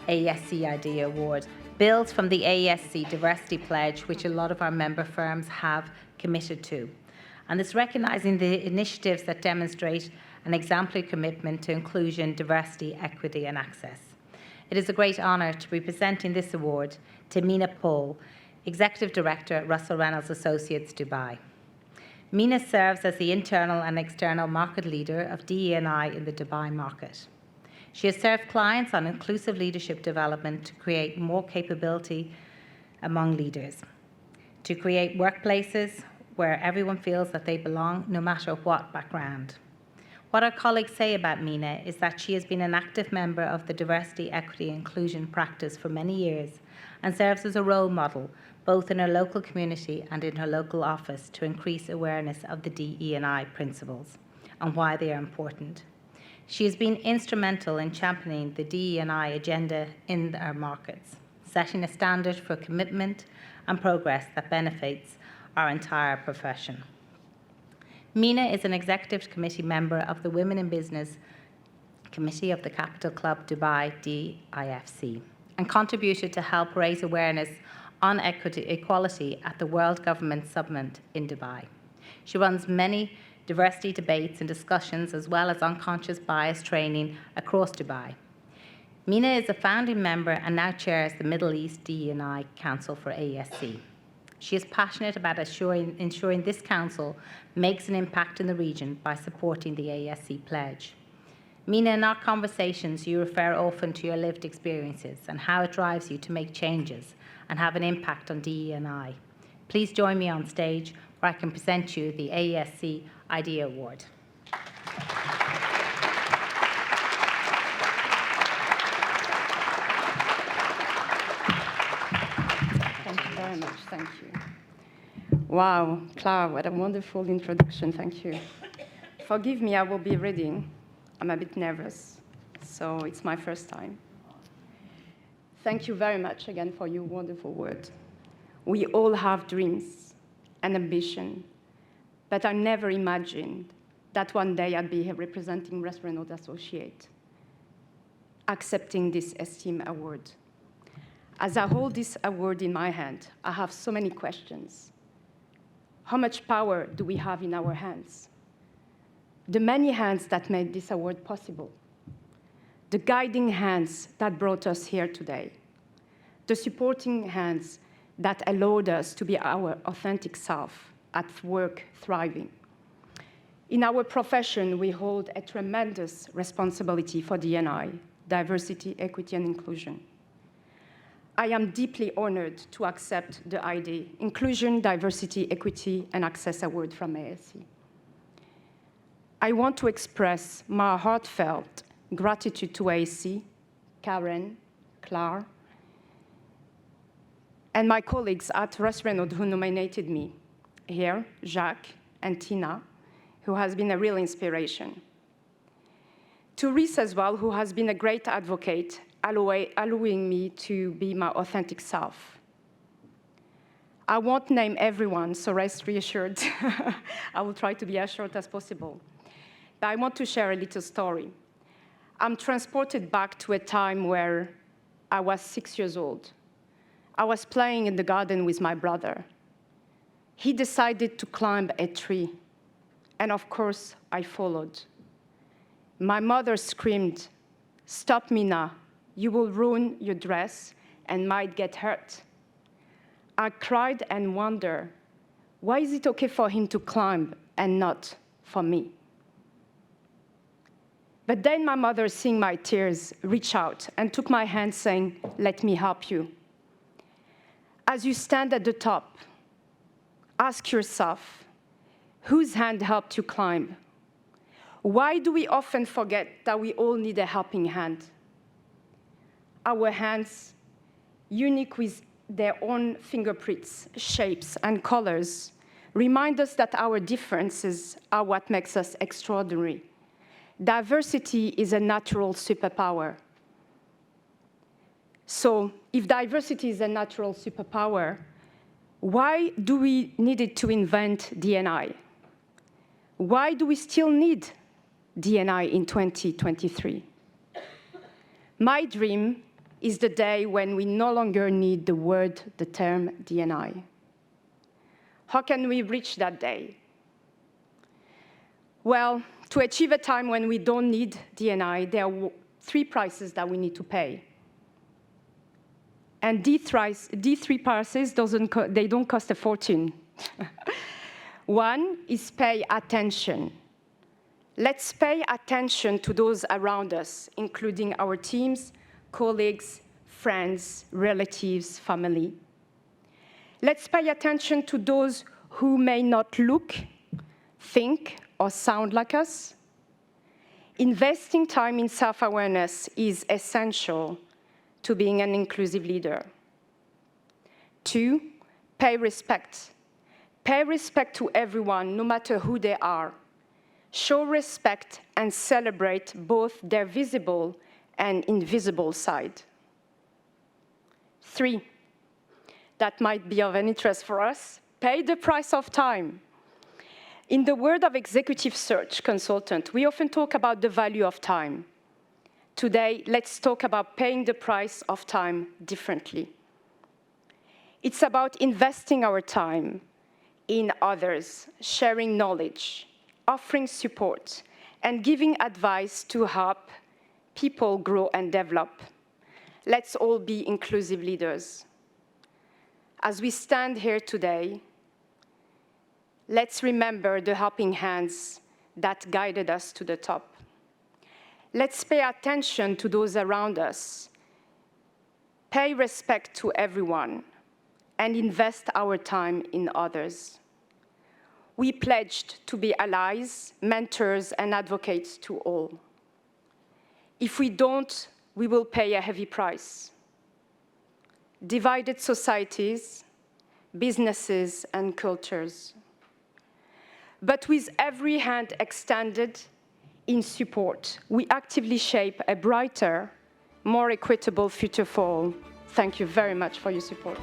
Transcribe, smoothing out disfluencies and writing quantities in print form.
AESC IDEA Award builds from the AESC Diversity Pledge, which a lot of our member firms have committed to. And it's recognising the initiatives that demonstrate an exemplary commitment to inclusion, diversity, equity and access. It is a great honour to be presenting this award to Mina Paul, Executive Director at Russell Reynolds Associates, Dubai. Mina serves as the internal and external market leader of DE&I in the Dubai market. She has served clients on inclusive leadership development to create more capability among leaders, to create workplaces where everyone feels that they belong, no matter what background. What our colleagues say about Mina is that she has been an active member of the diversity, equity, and inclusion practice for many years and serves as a role model, both in her local community and in her local office, to increase awareness of the DE&I principles and why they are important. She has been instrumental in championing the DE&I agenda in our markets, setting a standard for commitment and progress that benefits our entire profession. Mina is an Executive Committee member of the Women in Business Committee of the Capital Club Dubai DIFC and contributed to help raise awareness on equality at the World Government Summit in Dubai. She runs many diversity debates and discussions, as well as unconscious bias training across Dubai. Mina is a founding member and now chairs the Middle East DE&I Council for AESC. She is passionate about ensuring this council makes an impact in the region by supporting the AESC pledge. Mina, in our conversations, you refer often to your lived experiences and how it drives you to make changes and have an impact on DE&I. Please join me on stage where I can present you the AESC IDEA Award. Thank you very much, thank you. Wow, Clara, what a wonderful introduction, thank you. Forgive me, I will be reading. I'm a bit nervous, so it's my first time. Thank you very much again for your wonderful words. We all have dreams and ambition, but I never imagined that one day I'd be here representing Russell Reynolds Associates, accepting this esteemed award. As I hold this award in my hand, I have so many questions. How much power do we have in our hands? The many hands that made this award possible. The guiding hands that brought us here today. The supporting hands that allowed us to be our authentic self at work, thriving. In our profession, we hold a tremendous responsibility for D&I, diversity, equity, and inclusion. I am deeply honored to accept the IDEA, Inclusion, Diversity, Equity, and Access Award from AESC. I want to express my heartfelt gratitude to AESC, Karen, Claire, and my colleagues at Russell Reynolds who nominated me here, Jacques and Tina, who has been a real inspiration. To Reese as well, who has been a great advocate, allowing me to be my authentic self. I won't name everyone, so rest reassured. I will try to be as short as possible. But I want to share a little story. I'm transported back to a time where I was 6 years old. I was playing in the garden with my brother. He decided to climb a tree, and of course, I followed. My mother screamed, "Stop, Mina, you will ruin your dress and might get hurt." I cried and wondered, why is it okay for him to climb and not for me? But then my mother, seeing my tears, reached out and took my hand, saying, "Let me help you." As you stand at the top, ask yourself, whose hand helped you climb? Why do we often forget that we all need a helping hand? Our hands, unique with their own fingerprints, shapes, and colors, remind us that our differences are what makes us extraordinary. Diversity is a natural superpower. So, if diversity is a natural superpower, why do we need to invent D&I? Why do we still need D&I in 2023? My dream is the day when we no longer need the term D&I. How can we reach that day? Well, to achieve a time when we don't need D&I, there are 3 prices that we need to pay. And these 3 prices, they don't cost a fortune. One is pay attention. Let's pay attention to those around us, including our teams, colleagues, friends, relatives, family. Let's pay attention to those who may not look, think, or sound like us. Investing time in self-awareness is essential to being an inclusive leader. 2, pay respect. Pay respect to everyone, no matter who they are. Show respect and celebrate both their visible and invisible side. 3, that might be of an interest for us, pay the price of time. In the world of executive search consultant, we often talk about the value of time. Today, let's talk about paying the price of time differently. It's about investing our time in others, sharing knowledge, offering support, and giving advice to help people grow and develop. Let's all be inclusive leaders. As we stand here today, let's remember the helping hands that guided us to the top. Let's pay attention to those around us, pay respect to everyone, and invest our time in others. We pledged to be allies, mentors, and advocates to all. If we don't, we will pay a heavy price. Divided societies, businesses, and cultures. But with every hand extended in support, we actively shape a brighter, more equitable future for all. Thank you very much for your support.